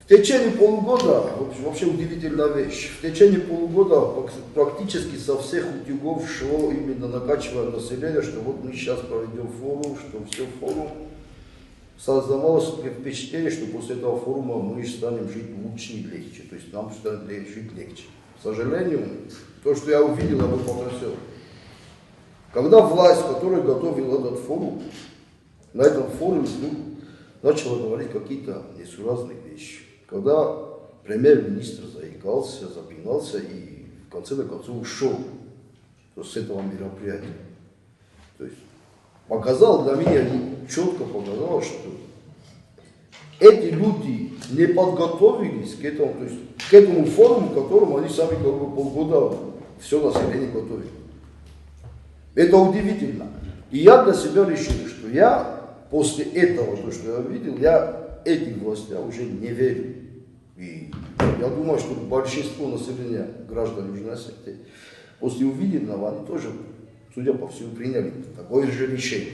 течение полугода, вообще удивительная вещь, в течение полугода практически со всех утюгов шло именно накачивание населения, что вот мы сейчас проведем форум, что все форум. Создавалось впечатление, что после этого форума мы станем жить лучше и легче, то есть нам станет жить легче. К сожалению, то, что я увидел, оно потрясало. Когда власть, которая готовила этот форум, на этом форуме начала говорить какие-то несуразные вещи. Когда премьер-министр заикался, запинался и в конце концов ушел с этого мероприятия. То есть показал для меня, четко показал, что эти люди не подготовились к этому, то есть к этому форуму, к которому они сами как бы полгода все население готовили. Это удивительно. И я для себя решил, что я после этого, то, что я видел, я этим властям уже не верю. И я думаю, что большинство населения граждан Южной Осетии после увиденного, они тоже, судя по всему, приняли такое же решение.